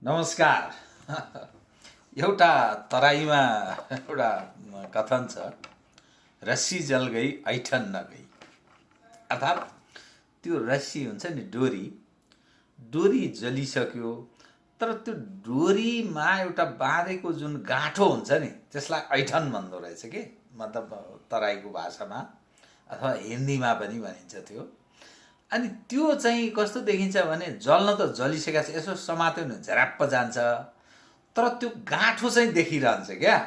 नमस्कार। एउटा तराईमा एउटा कथन छ, रस्सी जल गई ऐठन नगई। अर्थात् त्यो रस्सी हुन्छ नि, डोरी जलिसक्यो, तर त्यो डोरीमा एउटा बाँधेको जुन गाँठो हुन्छ नि, त्यसलाई ऐठन भन्दो रहेछ कि, मतलब तराईको भाषामा अथवा हिन्दीमा पनि भनिन्छ त्यो। अनि त्यो चाहिँ कस्तो देखिन्छ भने जल्न त जलिसकेको छ, यसो समात्यो भने झराप्प जान्छ, तर त्यो गाँठो चाहिँ देखिरहन्छ क्या।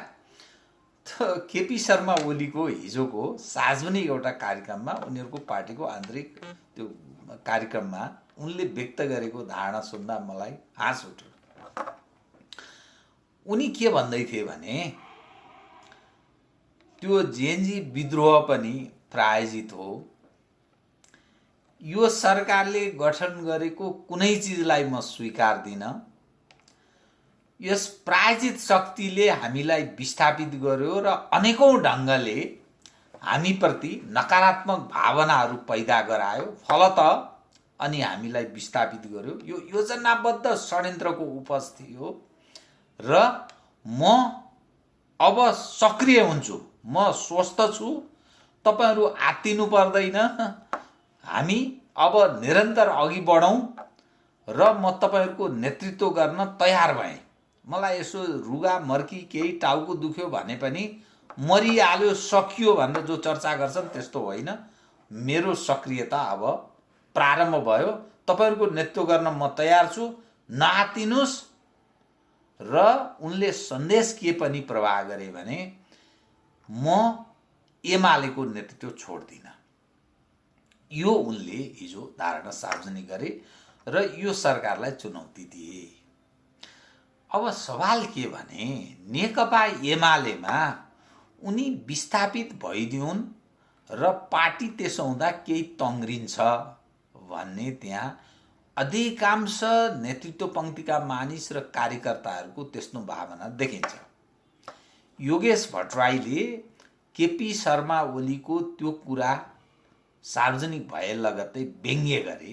केपी शर्मा ओलीको हिजोको सार्वजनिक एउटा कार्यक्रममा, उनीहरूको पार्टीको आन्तरिक त्यो कार्यक्रममा उनले व्यक्त गरेको धारणा सुन्दा मलाई हाँस उठ्यो। उनी के भन्दै थिए भने त्यो जेएनजी विद्रोह पनि प्रायोजित हो, यो सरकारले गठन गरेको कुनै चिजलाई म स्वीकार्दिन, यस प्रायोजित शक्तिले हामीलाई विस्थापित गर्यो र अनेकौं ढङ्गले हामीप्रति नकारात्मक भावनाहरू पैदा गरायो, फलत अनि हामीलाई विस्थापित गर्यो। यो योजनाबद्ध षड्यन्त्रको उपज थियो र म अब सक्रिय हुन्छु, म स्वस्थ छु, तपाईहरू आत्तिनु पर्दैन, हामी अब निरन्तर अघि बढौँ र म तपाईहरूको नेतृत्व गर्न तयार भएँ। मलाई यसो रुगा मर्की केही टाउको दुख्यो भने पनि मरिहाल्यो सकियो भनेर जो चर्चा गर्छन् त्यस्तो होइन, मेरो सक्रियता अब प्रारम्भ भयो, तपाईहरूको नेतृत्व गर्न म तयार छु, नआत्तिनुस्। र उनले सन्देश के पनि प्रवाह गरे भने म एमालेको नेतृत्व छोड्दिन। यो उनले हिजो धारणा सार्वजनिक गरे र यो सरकारलाई चुनौती दिए। अब सवाल के भने नेकपा एमालेमा उनी विस्थापित भइदिउन् र पार्टी त्यसो हुँदा केही तङ्ग्रिन्छ भन्ने त्यहाँ अधिकांश नेतृत्व पङ्क्तिका मानिस र कार्यकर्ताहरूको त्यस्तो भावना देखिन्छ। योगेश भट्टराईले केपी शर्मा ओलीको त्यो कुरा सार्वजनिक भए लगत्तै व्यङ्ग्य गरे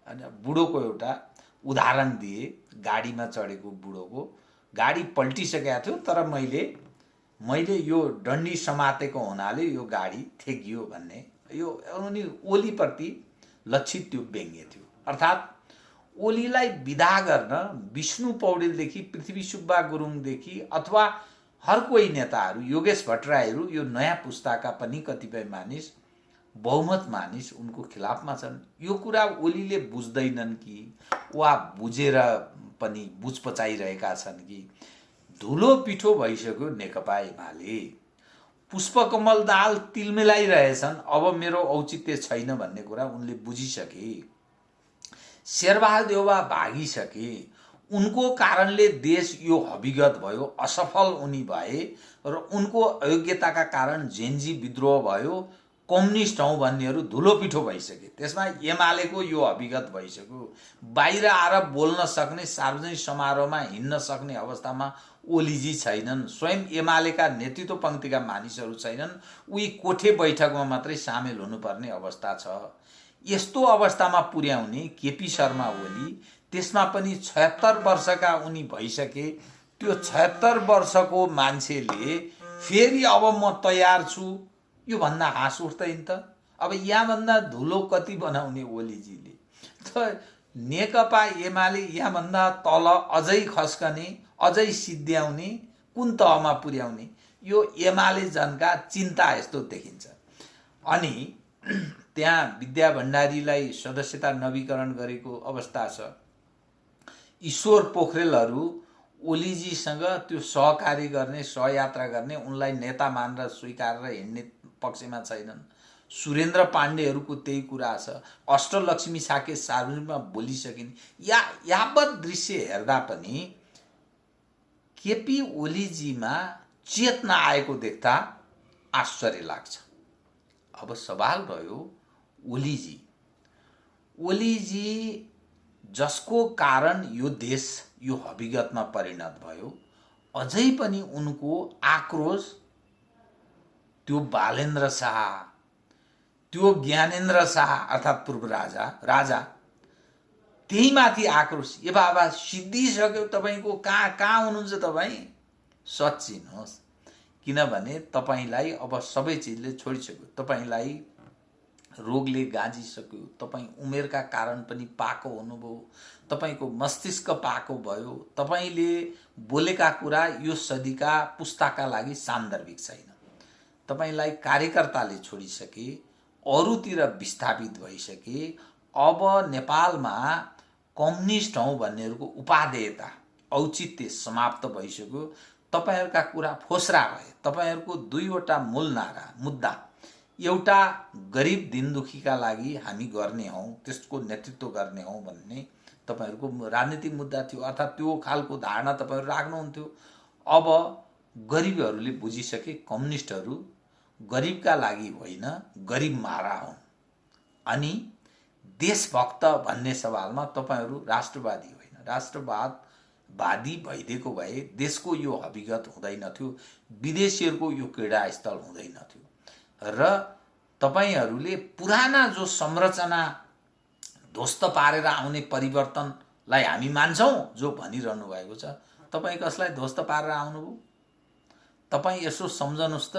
अनि बुढोको एउटा उदाहरण दिए। गाडीमा चढेको बुढोको गाडी पल्टिसकेको थियो, तर मैले यो डन्डी समातेको हुनाले यो गाडी थेगियो भन्ने, यो उनी ओलीप्रति लक्षित त्यो व्यङ्ग्य थियो। अर्थात् ओलीलाई विदा गर्न विष्णु पौडेलदेखि पृथ्वी सुब्बा गुरुङदेखि अथवा हर कोही नेताहरू, योगेश भट्टराईहरू, यो नयाँ पुस्ताका पनि कतिपय मानिस, बहुमत मानिस उनको खिलाफमा छन्। यो कुरा ओलीले बुझ्दैनन् कि वा बुझेर पनि बुझ पचाइरहेका छन् कि धुलो पिठो भइसक्यो नेकपा एमाले, पुष्पकमल दाल तिलमिलाइरहेछन्, अब मेरो औचित्य छैन भन्ने कुरा उनले बुझिसके। शेरबहादुर देउवा भागिसके, उनको कारणले देश यो हविगत भयो, असफल उनी भए र उनको अयोग्यताका कारण जेएनजी विद्रोह भयो, कम्युनिस्ट हौँ भन्नेहरू धुलो पिठो भइसके। त्यसमा एमालेको यो हविगत भइसक्यो। बाहिर आएर बोल्न सक्ने, सार्वजनिक समारोहमा हिँड्न सक्ने अवस्थामा ओलीजी छैनन्, स्वयं एमालेका नेतृत्व पङ्क्तिका मानिसहरू छैनन्, उही कोठे बैठकमा मात्रै सामेल हुनुपर्ने अवस्था छ। यस्तो अवस्थामा पुर्याउने केपी शर्मा ओली, त्यसमा पनि 76 वर्षका उनी भइसके, त्यो 76 वर्षको मान्छेले फेरि अब म तयार छु यो भन्दा हाँस उठ्दैन त। अब यहाँभन्दा धुलो कति बनाउने ओलीजीले? त नेकपा एमाले यहाँभन्दा तल अझै खस्कने, अझै सिद्ध्याउने, कुन तहमा पुर्याउने, यो एमाले जनका चिन्ता यस्तो देखिन्छ। अनि त्यहाँ विद्या भण्डारीलाई सदस्यता नवीकरण गरेको अवस्था छ। ईश्वर पोखरेलहरू ओलीजीसँग त्यो सहकार्य गर्ने, सहयात्रा गर्ने, उनलाई नेता मानेर स्वीकारेर हिँड्ने पक्षमा छैनन्। सुरेन्द्र पाण्डेहरूको त्यही कुरा छ। अष्टलक्ष्मी साके सार्वजनिकमा बोलिसकिन्। यावत दृश्य हेर्दा पनि केपी ओलीजीमा चेतना आएको देख्दा आश्चर्य लाग्छ। अब सवाल रह्यो ओलीजी जसको कारण यो देश यो हविगतमा परिणत भयो, अझै पनि उनको आक्रोश त्यो बालेन्द्र शाह, त्यो ज्ञानेन्द्र शाह अर्थात् पूर्व राजा त्यही माथि आक्रोश। ए बाबा सिद्धिसक्यो, तपाईँको कहाँ कहाँ हुनुहुन्छ तपाईँ? सच्चिनुहोस्, किनभने तपाईँलाई अब सबै चिजले छोडिसक्यो। तपाईँलाई रोगले गाजिसक्यो, तपाईँ उमेरका कारण पनि पाको हुनुभयो, तपाईँको मस्तिष्क पाको भयो, तपाईँले बोलेका कुरा यो सदीका पुस्ताका लागि सान्दर्भिक छैन। तपाईँलाई कार्यकर्ताले छोडिसके, अरूतिर विस्थापित भइसके। अब नेपालमा कम्युनिस्ट हौँ भन्नेहरूको उपादेयता, औचित्य समाप्त भइसक्यो। तपाईँहरूका कुरा फोस्रा भए। तपाईँहरूको दुईवटा मूल नारा मुद्दा, एउटा गरिब दिनदुखीका लागि हामी गर्ने हौँ, त्यसको नेतृत्व गर्ने हौँ भन्ने तपाईँहरूको राजनीतिक मुद्दा थियो, अर्थात् त्यो खालको धारणा तपाईँहरू राख्नुहुन्थ्यो। अब गरिबहरूले बुझिसके कम्युनिस्टहरू गरिबका लागि होइन, गरिब मारा हुन्। अनि देशभक्त भन्ने सवालमा तपाईँहरू राष्ट्रवादी होइन, राष्ट्रवादी भइदिएको भए देशको यो हकीकत हुँदैनथ्यो, विदेशीहरूको यो क्रीडास्थल हुँदैनथ्यो। र तपाईहरूले पुराना जो संरचना ध्वस्त पारेर आउने परिवर्तनलाई हामी मान्छौँ जो भनिरहनु भएको छ, तपाईँ कसलाई ध्वस्त पारेर आउनुभयो? तपाईँ यसो सम्झनुहोस् त,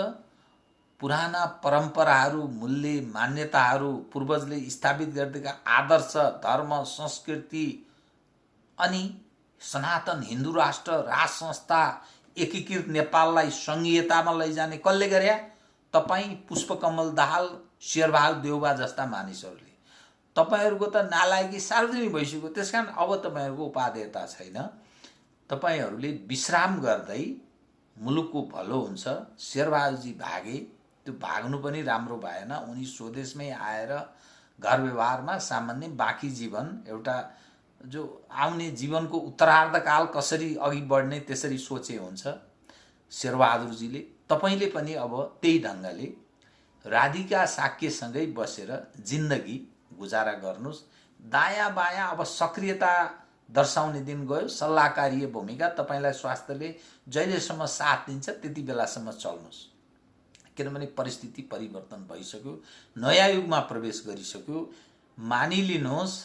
पुराना परम्पराहरू, मूल्य, मान्यताहरू, पूर्वजले स्थापित गरिदिएका आदर्श, धर्म, संस्कृति अनि सनातन हिन्दू राष्ट्र, राज संस्था, एकीकृत नेपाललाई सङ्घीयतामा लैजाने कसले गरे? तपाईँ, पुष्पकमल दाहाल, शेरबहादुर देउबा जस्ता मानिसहरूले। तपाईँहरूको त नालायकी सार्वजनिक भइसक्यो। त्यसकारण अब तपाईँहरूको उपादेयता छैन। तपाईँहरूले विश्राम गर्दै मुलुकको भलो हुन्छ। शेरबहादुरजी भागे, त्यो भाग्नु पनि राम्रो भएन। उनी स्वदेशमै आएर घर व्यवहारमा सामान्य बाँकी जीवन, एउटा जो आउने जीवनको उत्तरार्धकाल कसरी अघि बढ्ने त्यसरी सोचे हुन्छ शेरबहादुरजीले। तपाईँले पनि अब त्यही ढङ्गले राधिका साक्यसँगै बसेर जिन्दगी गुजारा गर्नुहोस्। दायाँ बायाँ अब सक्रियता दर्शाउने दिन गयो। सल्लाहकारीय भूमिका, तपाईँलाई स्वास्थ्यले जहिलेसम्म साथ दिन्छ त्यति बेलासम्म चल्नुहोस्, किनभने परिस्थिति परिवर्तन भइसक्यो, नयाँ युगमा प्रवेश गरिसक्यो। मानिलिनुहोस्,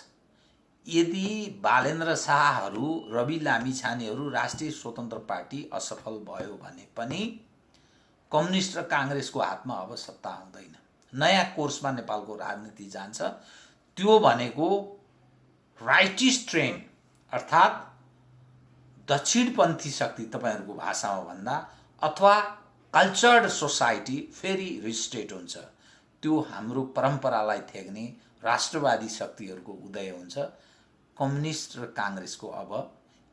यदि बालेन्द्र शाहहरू, रवि लामिछानेहरू, राष्ट्रिय स्वतन्त्र पार्टी असफल भयो भने पनि कम्युनिस्ट र काङ्ग्रेसको हातमा अब सत्ता हुँदैन। नयाँ कोर्समा नेपालको राजनीति जान्छ। त्यो भनेको राइटिस्ट ट्रेन्ड, अर्थात् दक्षिणपन्थी शक्ति तपाईँहरूको भाषामा भन्दा, अथवा कल्चर्ड सोसाइटी फेरि रिस्टेट हुन्छ। त्यो हाम्रो परम्परालाई थ्याक्ने राष्ट्रवादी शक्तिहरूको उदय हुन्छ। कम्युनिस्ट र काङ्ग्रेसको अब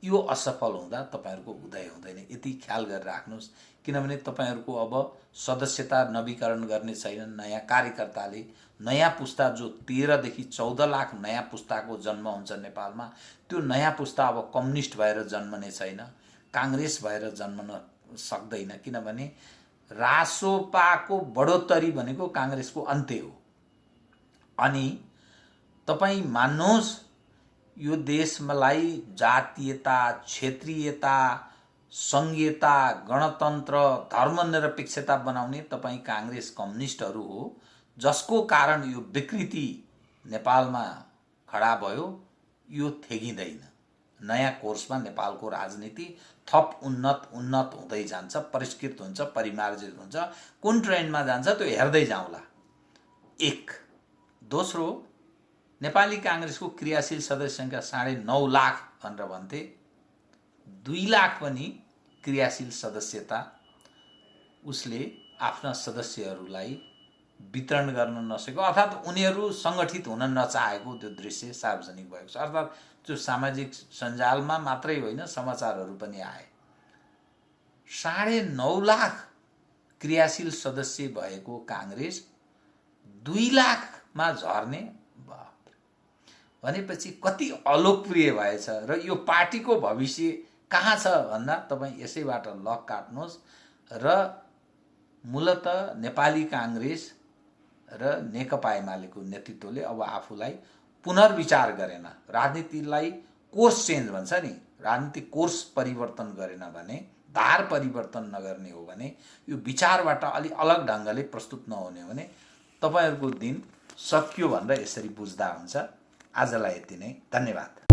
यो असफल हुँदा तपाईँहरूको उदय हुँदैन, यति ख्याल गरेर राख्नुहोस्। किनभने तपाईँहरूको अब सदस्यता नवीकरण गर्ने छैनन्। नयाँ कार्यकर्ताले, नयाँ पुस्ता, जो 13 देखि 14 लाख नयाँ पुस्ताको जन्म हुन्छ नेपालमा, त्यो नयाँ पुस्ता अब कम्युनिस्ट भएर जन्मने छैन, काङ्ग्रेस भएर जन्मन सक्दैन। किनभने रासोपाको बढोत्तरी भनेको काङ्ग्रेसको अन्त्य हो। अनि तपाईँ मान्नुहोस्, यो देशलाई जातीयता, क्षेत्रीयता, सङ्घीयता, गणतन्त्र, धर्मनिरपेक्षता बनाउने तपाईँ काङ्ग्रेस कम्युनिस्टहरू हो, जसको कारण यो विकृति नेपालमा खडा भयो। यो थेगिँदैन। नयाँ कोर्समा नेपालको राजनीति थप उन्नत हुँदै जान्छ, परिष्कृत हुन्छ, परिमार्जित हुन्छ। कुन ट्रेन्डमा जान्छ त्यो हेर्दै जाउँला। एक। दोस्रो, नेपाली काङ्ग्रेसको क्रियाशील सदस्य सङ्ख्या 9.5 लाख भनेर भन्थे। 2 लाख पनि क्रियाशील सदस्यता उसले आफ्ना सदस्यहरूलाई वितरण गर्न नसकेको, अर्थात् उनीहरू सङ्गठित हुन नचाहेको त्यो दृश्य सार्वजनिक भएको छ। अर्थात् त्यो सामाजिक सञ्जालमा मात्रै होइन, समाचारहरू पनि आए। 9.5 लाख क्रियाशील सदस्य भएको काङ्ग्रेस 2 लाखमा झर्ने, भनेपछि कति अलोकप्रिय भएछ। र यो पार्टीको भविष्य कहाँ छ भन्दा तपाईँ यसैबाट लक काट्नुहोस्। र मूलतः नेपाली काङ्ग्रेस र नेकपा एमालेको नेतृत्वले अब आफूलाई पुनर्विचार गरेन, राजनीतिलाई कोर्स चेन्ज भन्छ नि, राजनीतिक कोर्स परिवर्तन गरेन भने, धार परिवर्तन नगर्ने हो भने, यो विचारबाट अलि अलग ढङ्गले प्रस्तुत नहुने हो भने तपाईँहरूको दिन सकियो भनेर यसरी बुझ्दा हुन्छ। आजलाई यति नै, धन्यवाद।